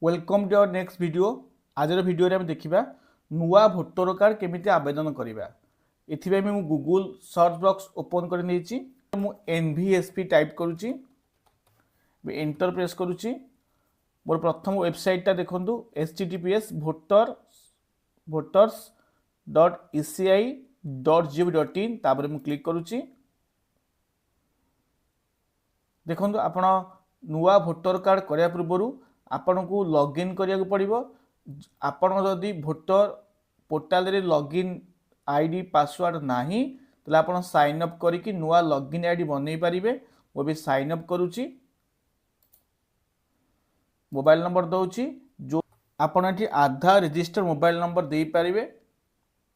Welcome to our next video. आज video रे हम देखिबा नुआ भोटर कार्ड केमिति आवेदन करिबा। एथिबे मैं गूगल सर्च बॉक्स ओपन कर नेछि। मु एनवीएसपी टाइप करूछि, एंटर प्रेस करूछि। मोर प्रथम वेबसाइट ता देखंतु https voters.eci.gov.in तापर मु क्लिक करूछि। देखंतु आपण नुआ भोटर कार्ड करिया पूर्व आपण को लॉगिन करिया पड़िबो। आपण जदि भोटर पोर्टल रे लॉगिन आईडी पासवर्ड नाही तले आपण साइन अप करिकि नुआ लॉगिन आईडी बनै परिबे। वो भी साइन अप करूची, मोबाइल नंबर दउची, जो आपण एठी आधार रजिस्टर मोबाइल नंबर दे परिबे।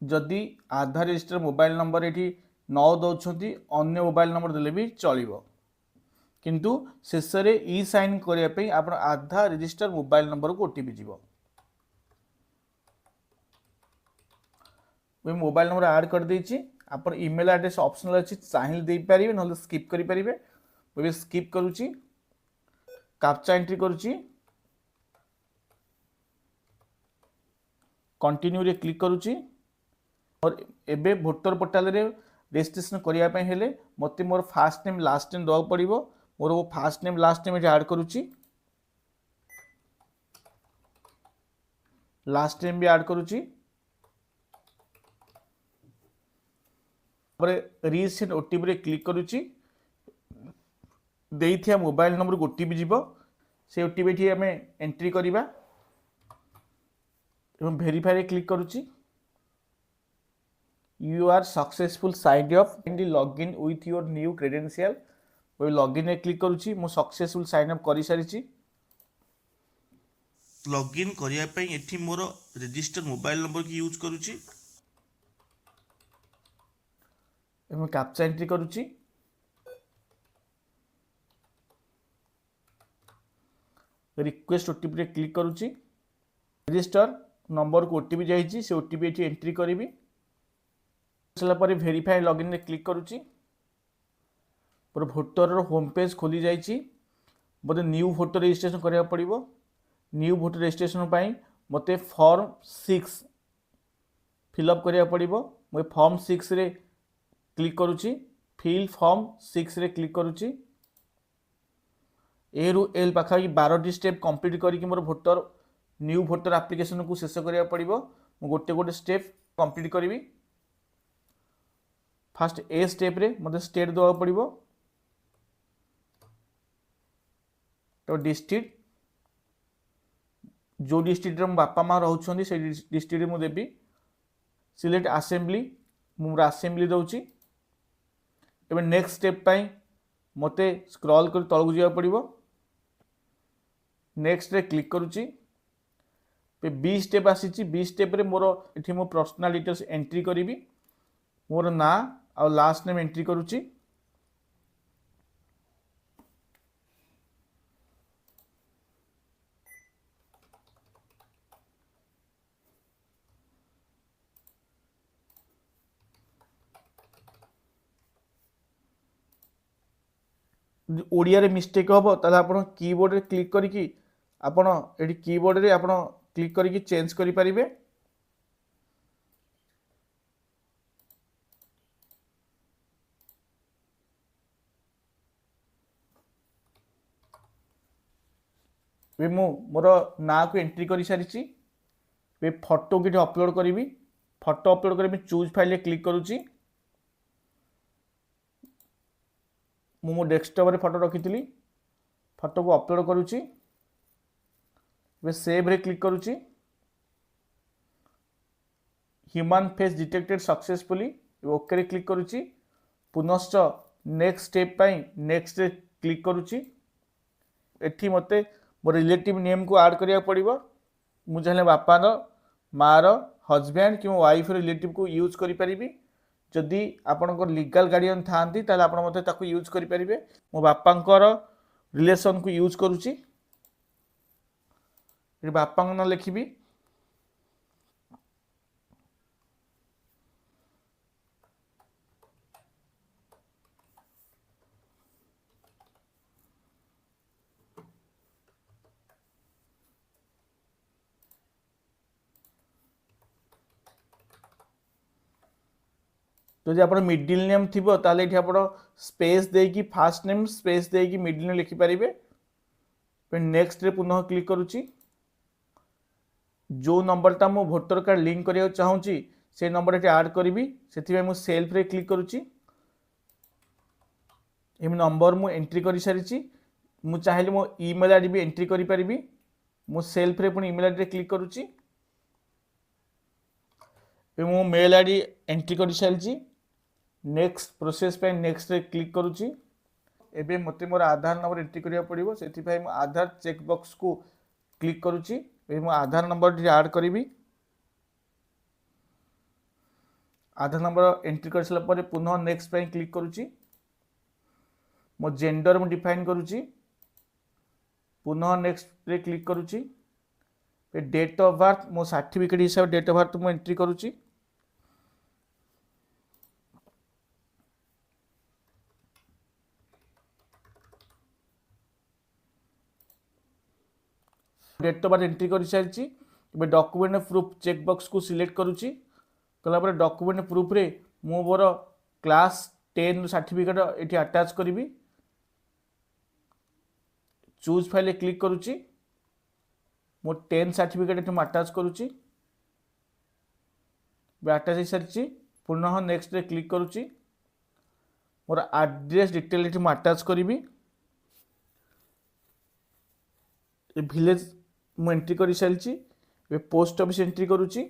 जदि आधार रजिस्टर मोबाइल नंबर एठी न दउछंती अन्य मोबाइल नंबर देले भी चलिबो, किंतु शेष रे ई साइन करिया पे आपण आधार रजिस्टर मोबाइल नंबर को ओटीपी जीवो। वे मोबाइल नंबर ऐड कर देछि। आपण ईमेल एड्रेस ऑप्शनल अछि, चाहिए दे परिबे नले स्किप करि परिबे। वे स्किप करूची, कैप्चा एंट्री करूची, कंटिन्यू रे क्लिक करूची। और एबे वोटर पोर्टल रे रजिस्ट्रेशन करिया पे हेले मते मोर फास्ट नेम लास्ट नेम दवा पड़िबो। मोर वो fast name last name add करूची, लास्ट नेम भी ऐड करूची। रीसेंट ओटीपी रे क्लिक करूची। देइथिया मोबाइल नंबर को ओटीपी जीवो, से ओटीपी ठी हमें एंट्री करिबा एवं वेरीफाई रे क्लिक करूची। You are successful signed up and login with your new credential. वो लॉगिन रे क्लिक करूची। मु सक्सेसफुल साइन अप करि सारिची। लॉगिन करिया पई एठी मोर रजिस्टर मोबाइल नंबर की यूज करूची एवं कैप्चा एंट्री करूची। रिक्वेस्ट ओटीपी रे क्लिक करूची। रजिस्टर नंबर को ओटीपी जाइची, से ओटीपी एठी एंट्री करिवि। चला पर वेरीफाई लॉगिन रे क्लिक करूची। पर भोटर रो होम पेज खोली जाइची। बोले न्यू भोटर रजिस्ट्रेशन करिया पड़िबो। न्यू भोटर रजिस्ट्रेशन पाई मते फॉर्म 6 फिलअप करिया पड़िबो। मो फॉर्म 6 रे क्लिक करूची। फिल फॉर्म 6 रे क्लिक करूची। ए रु एल पाखा 12 स्टेप कंप्लीट करिकि मोर भोटर न्यू भोटर एप्लिकेशन को शेष करिया पड़िबो। मो गोटे गोटे स्टेप कंप्लीट करिवि। फास्ट ए स्टेप रे मते स्टेट दवा पड़िबो। तो डिस्ट्रिक्ट जो डिस्ट्रिक्ट रे बापा माँ रहउछंदी से डिस्ट्रिक्ट रे मु देबी। सिलेक्ट असेंबली, मु असेंबली दउची। एबे नेक्स्ट स्टेप पाई मते स्क्रॉल कर तळକୁ जिया पड़िबो। नेक्स्ट रे क्लिक करूची। पे बी स्टेप आसीची। बी स्टेप रे मोर एठी मो पर्सनल डिटेल्स एंट्री करिवि। मोर ना आ लास्ट नेम एंट्री करूची। ओडिया रे मिस्टेक होबो ताले आपण कीबोर्ड रे क्लिक करिकि आपण एठी कीबोर्ड रे आपण क्लिक करिकि चेंज करि परिबे। वे मु मोर ना को एंट्री करि सारिची। वे फोटो किटे अपलोड करिवि। फोटो अपलोड करिवि, चूज फाइल रे क्लिक करूची। मु मो डेस्कटॉप रे फोटो रखितली, फोटो को अपलोड करूची। वे सेव रे क्लिक करूची। Human face detected successfully, okay रे क्लिक करूची। पुनश्च नेक्स्ट स्टेप पाई नेक्स्ट रे क्लिक करूची। एठी मते मो रिलेटिव नेम को ऐड करिया पड़िबो। मु चाहे बापा रो, माँ रो, हस्बैंड कि वाइफ रिलेटिव को यूज करि परिबी। जदि आपनकर लीगल गार्डियन थांती ताले आपण मते ताको यूज करि परिबे। मो बापांकर रिलेशन को यूज करूची। ए बापांक ना लिखिबी। जदि आप मिडिल नेम थी ताले ये आप स्पेस देकी फास्ट नेम स्पेस देकी मिडिल नेम लिखिपारे। नेक्स्ट रे पुनः क्लिक करुच्ची। जो नंबरटा मो भोटर कार्ड लिंक करने चाहूँगी से नंबर ये आड करी से सेल्फ रे क्लिक करुच्ची। ये नंबर मु एंट्री कर सारी मु चाहिए मो ईमेल आईडी भी एंट्री करी पारिबी। मु सेल्फ रे पुणी ईमेल आईडी रे क्लिक करुच्ची। मो मेल आईडी एंट्री कर सारी नेक्स्ट प्रोसेस पे नेक्स्ट रे क्लिक करुच्ची। एबे मते मोर आधार नंबर एंट्री करिया पड़िबो सेति भाई मो आधार चेक बॉक्स को क्लिक करुच्ची। मो आधार नंबर ऐड करी। आधार नंबर एंट्री कर सारा पर पुनः नेक्स्ट पे क्लिक करुच्ची। मो जेंडर मु डिफाइन करुच्ची। पुनः नेक्स्ट रे क्लिक करुच्ची। डेट ऑफ बर्थ मो सर्टिफिकेट हिसाब डेट ऑफ बर्थ मु एंट्री करुच्ची। डेट ऑफ बर्थ एंट्री कर सारी डॉक्यूमेंट प्रूफ चेक बॉक्स को सिलेक्ट करुच्ची। कला डॉक्यूमेंट प्रूफ रे मु मोर क्लास 10 सर्टिफिकेट ये अटैच करी। चूज फाइल क्लिक करुच्ची। मो 10 सर्टिफिकेट ये अटैच करुच्ची। अटैच हो सारी पुनः नेक्स्ट रे क्लिक करुच्ची। मोर एड्रेस डिटेल ये अटैच करी। विलेज मु एंट्री कर सारी पोस्ट ऑफिस एंट्री करुच्ची।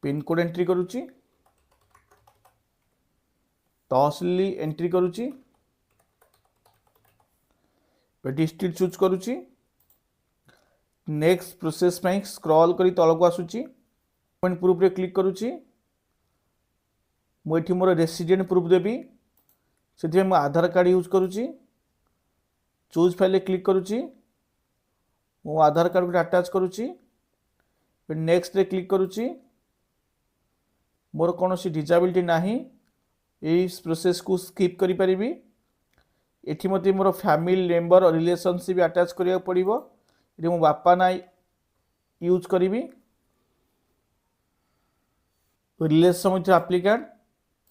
पिन कोड एंट्री करुच्ची। तहसिल एंट्री करुच्ची। डिस्ट्रिक्ट चूज करुच्ची। नेक्स्ट प्रोसेस में स्क्रॉल करी तलक आसुची। प्रूफ रे क्लिक करुच्ची। मुझे मोर रेसिडेंट प्रूफ देवी से मो आधार कार्ड यूज करुच्ची। चूज फाइल क्लिक करुच्ची। मो आधार कार्ड को अटैच करुच्ची। नेक्स्ट रे क्लिक करुच्ची। मोर कौन सी डिजाबिलिटी नाही इस प्रोसेस को स्किप करी परिबी। एठी मते मोर फैमिली मेंबर और रिलेशनशिप भी अटैच करिया पड़िबो। ये मो बापा ना यूज करी। रिलेशन विथ एप्लिकेंट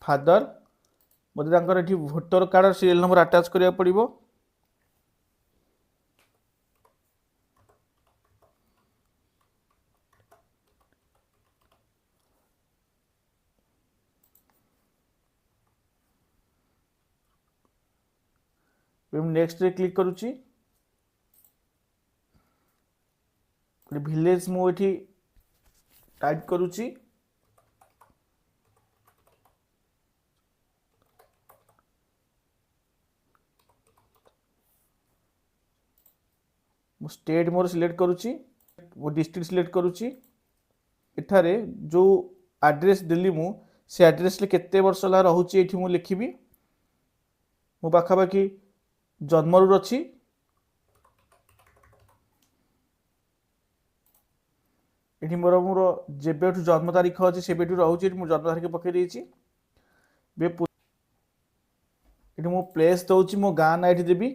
फादर मते तांकर एठी वोटर कार्ड और सीरियल नंबर अटैच करिया पड़िबो। नेक्स्ट रे क्लिक करुच्ची। विलेज मु एठी टाइप करुच्ची। मु स्टेट मोर सिलेक्ट करुच्ची। वो डिस्ट्रिक्ट सिलेक्ट करुच्ची। एठारे जो एड्रेस देली मु से एड्रेस ले केते वर्ष ला रहउची एठी मु लिखिबी। मो पाखापाखि जन्मरू अच्छी। ये मोर मोर जेबे जन्म तारीख अच्छी से रोचे मो जन्म तारीख पकई देती। मो प्लेस दौर मो गाँ ना ये देवी।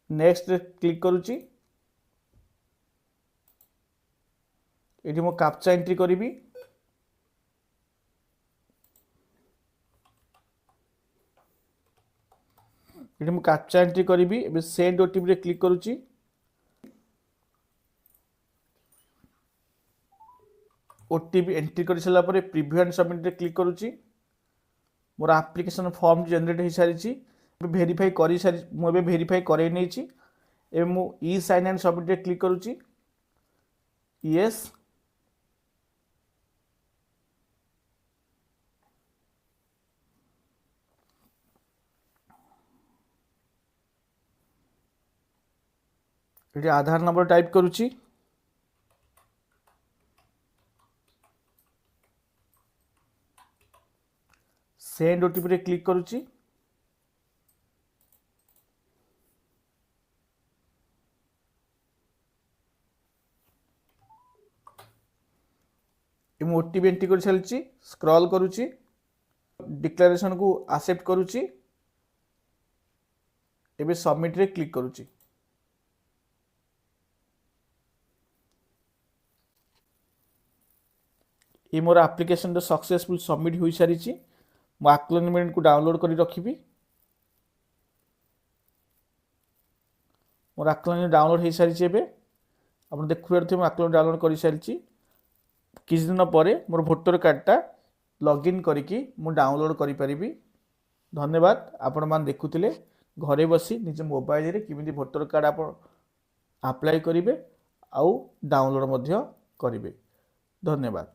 Next click करुच्ची। ये मो कैप्चा एंट्री करी। ये मु कैप्चा एंट्री करी। सेंड ओटीपी रे क्लिक करुच्ची। ओटीपी एंट्री कर सारा पर प्रिव्यू एंड सबमिट रे क्लिक करुच्ची। मोर एप्लिकेशन फॉर्म जनरेट हो सारी वेरीफाई कर सारी मुझे वेरीफाई करे नहीं। मु ई साइन एंड सबमिट रे क्लिक करुच्ची। यस ये आधार नंबर टाइप करुच्ची। सेंड ओटीपी रे क्लिक करुच्ची। ओटीपी एंट्री कर सारी स्क्रॉल करुच्ची। डिक्लेरेशन को एक्सेप्ट करुच्ची। एबे सबमिट रे क्लिक करुच्ची। ये मोर आप्लिकेसन सक्सेसफुल सबमिट हो सारी मो आक्नोलेजमेंट को डाउनलोड कर रखी मोर आक्नोलेजमेंट डाउनलोड हो सारी आप देखुए मैं आक्नोलेजमेंट डाउनलोड कर सारी किसी दिन पर मोर भोटर कार्डटा लॉगिन करके मु डाउनलोड करी। धन्यवाद आपण मान देखुथिले घरे बसी निज मोबाइल रे किमिति भोटर कार्ड आप अप्लाई करिवे आउ डाउनलोड मध्य करिवे। धन्यवाद।